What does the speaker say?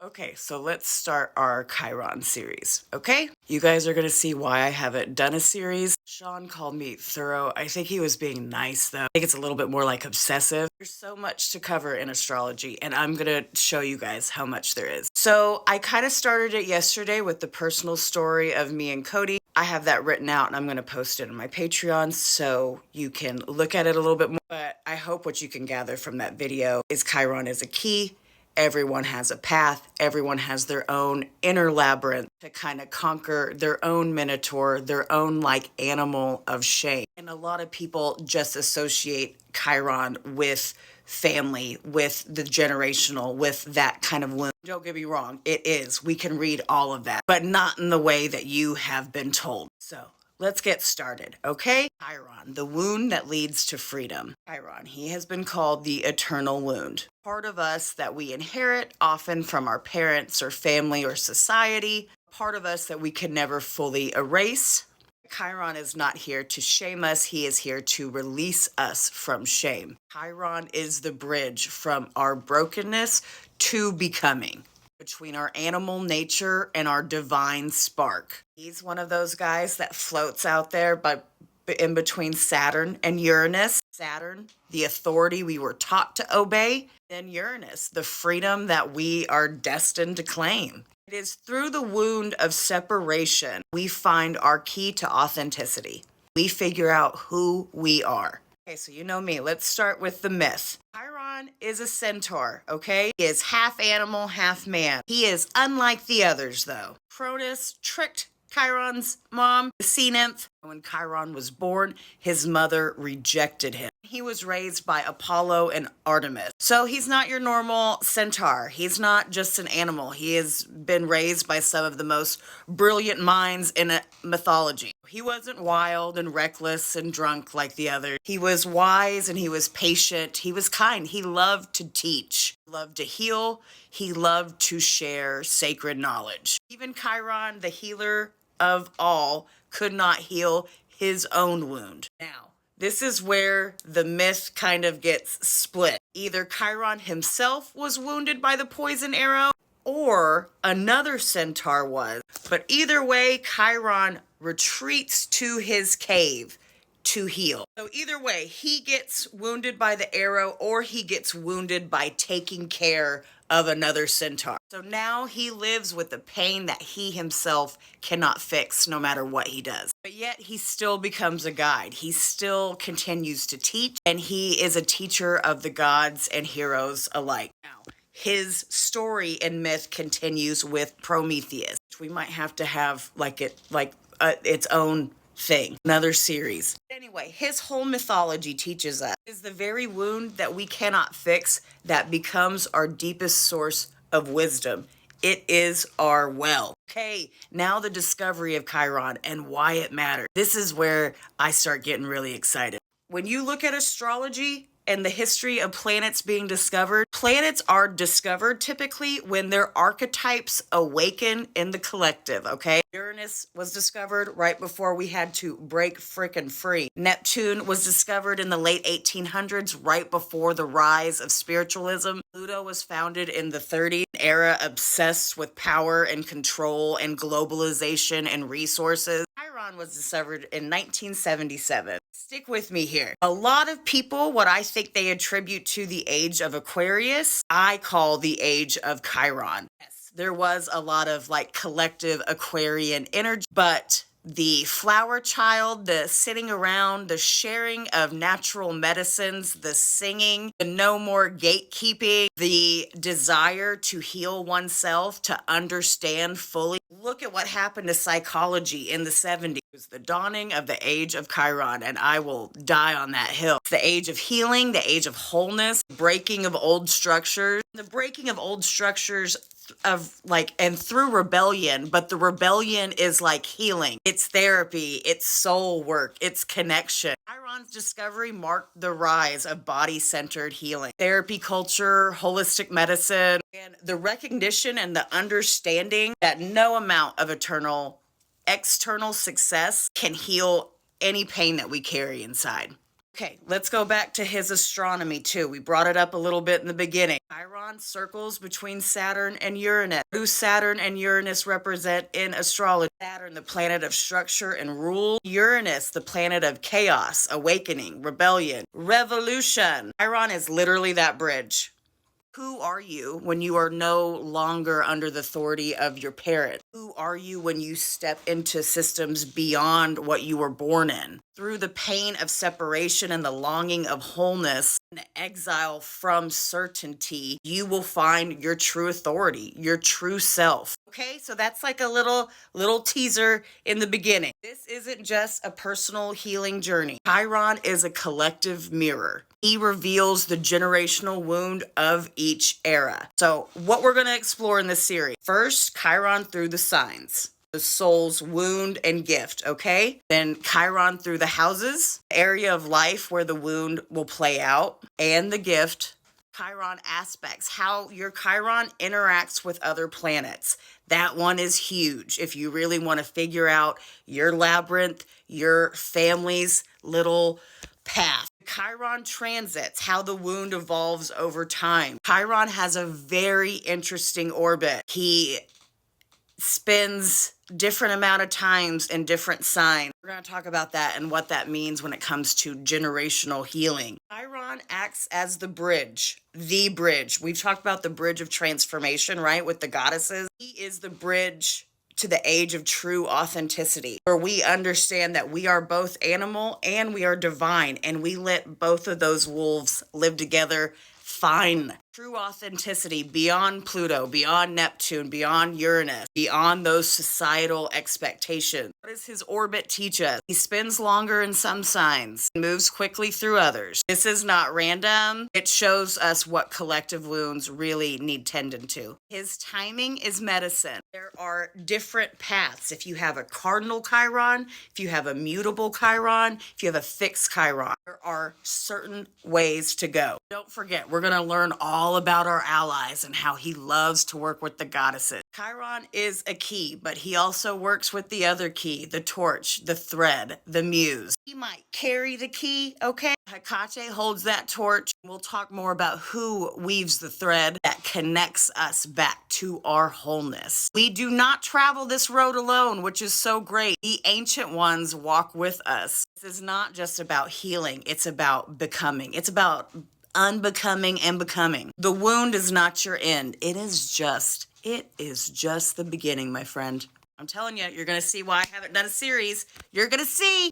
Okay, so let's start our Chiron series, okay? You guys are gonna see why I haven't done a series. Sean called me thorough. I think he was being nice, though. I think it's a little bit more like obsessive. There's so much to cover in astrology, and I'm gonna show you guys how much there is. So I kind of started it yesterday with the personal story of me and Cody. I have that written out, and I'm gonna post it on my Patreon so you can look at it a little bit more. But I hope what you can gather from that video is Chiron is a key. Everyone has a path. Everyone has their own inner labyrinth to kind of conquer their own minotaur, their own like animal of shame. And a lot of people just associate Chiron with family, with the generational, with that kind of wound. Don't get me wrong, it is. We can read all of that, but not in the way that you have been told. So let's get started, okay? Chiron, the wound that leads to freedom. Chiron, he has been called the eternal wound. Part of us that we inherit, often from our parents or family or society. Part of us that we can never fully erase. Chiron is not here to shame us. He is here to release us from shame. Chiron is the bridge from our brokenness to becoming, between our animal nature and our divine spark. He's one of those guys that floats out there, but in between Saturn and Uranus. Saturn, the authority we were taught to obey, then Uranus, the freedom that we are destined to claim. It is through the wound of separation we find our key to authenticity. We figure out who we are. Okay, so you know me. Let's start with the myth. Chiron is a centaur, okay? He is half animal, half man. He is unlike the others, though. Cronus tricked Chiron's mom, the sea nymph. When Chiron was born, his mother rejected him. He was raised by Apollo and Artemis. So he's not your normal centaur. He's not just an animal. He has been raised by some of the most brilliant minds in mythology. He wasn't wild and reckless and drunk like the others. He was wise and he was patient. He was kind. He loved to teach. He loved to heal. He loved to share sacred knowledge. Even Chiron, the healer of all, could not heal his own wound. Now, this is where the myth kind of gets split. Either Chiron himself was wounded by the poison arrow, or another centaur was. But either way, Chiron retreats to his cave to heal. So either way, he gets wounded by the arrow, or he gets wounded by taking care of another centaur. So now he lives with the pain that he himself cannot fix no matter what he does. But yet he still becomes a guide. He still continues to teach, and he is a teacher of the gods and heroes alike. Now, his story and myth continues with Prometheus, which we might have to have its own thing, another series. Anyway, his whole mythology teaches us is the very wound that we cannot fix that becomes our deepest source of wisdom. It is our well. Okay, now the discovery of Chiron and why it matters. This is where I start getting really excited. When you look at astrology and the history of planets being discovered, planets are discovered typically when their archetypes awaken in the collective, okay? Uranus was discovered right before we had to break frickin' free. Neptune was discovered in the late 1800s, right before the rise of spiritualism. Pluto was founded in the 30s, an era obsessed with power and control and globalization and resources. Chiron was discovered in 1977. Stick with me here. A lot of people, what I think they attribute to the age of Aquarius, I call the age of Chiron. Yes, there was a lot of like collective Aquarian energy, but the flower child, the sitting around, the sharing of natural medicines, the singing, the no more gatekeeping, the desire to heal oneself, to understand fully. Look at what happened to psychology in the 70s. It was the dawning of the age of Chiron, and I will die on that hill. It's the age of healing, the age of wholeness, breaking of old structures, the breaking of old structures and through rebellion, but the rebellion is like healing. It's therapy, it's soul work, it's connection. Chiron's discovery marked the rise of body-centered healing, therapy culture, holistic medicine, and the recognition and the understanding that no amount of external success can heal any pain that we carry inside. Okay, let's go back to his astronomy too. We brought it up a little bit in the beginning. Chiron circles between Saturn and Uranus. Who Saturn and Uranus represent in astrology? Saturn, the planet of structure and rule. Uranus, the planet of chaos, awakening, rebellion, revolution. Chiron is literally that bridge. Who are you when you are no longer under the authority of your parents? Who are you when you step into systems beyond what you were born in? Through the pain of separation and the longing of wholeness and exile from certainty, you will find your true authority, your true self. Okay, so that's like a little teaser in the beginning. This isn't just a personal healing journey. Chiron is a collective mirror. He reveals the generational wound of each era. So what we're going to explore in this series. First, Chiron through the signs, the soul's wound and gift, okay? Then Chiron through the houses, the area of life where the wound will play out, and the gift. Chiron aspects, how your Chiron interacts with other planets. That one is huge if you really want to figure out your labyrinth, your family's little path. Chiron transits, how the wound evolves over time. Chiron has a very interesting orbit. He spends different amount of times in different signs. We're going to talk about that and what that means when it comes to generational healing. Chiron acts as the bridge, the bridge. We've talked about the bridge of transformation, right, with the goddesses. He is the bridge to the age of true authenticity, where we understand that we are both animal and we are divine, and we let both of those wolves live together fine. True authenticity beyond Pluto, beyond Neptune, beyond Uranus, beyond those societal expectations. What does his orbit teach us? He spins longer in some signs and moves quickly through others. This is not random. It shows us what collective wounds really need tending to. His timing is medicine. There are different paths. If you have a cardinal Chiron, if you have a mutable Chiron, if you have a fixed Chiron, there are certain ways to go. Don't forget, we're going to learn all about our allies and how he loves to work with the goddesses. Chiron is a key, but he also works with the other key, the torch, the thread, the muse. He might carry the key, okay? Hecate holds that torch. We'll talk more about who weaves the thread that connects us back to our wholeness. We do not travel this road alone, which is so great. The ancient ones walk with us. This is not just about healing. It's about becoming. It's about unbecoming and becoming. The wound is not your end. It is just the beginning, my friend. I'm telling you, you're going to see why I haven't done a series. You're going to see.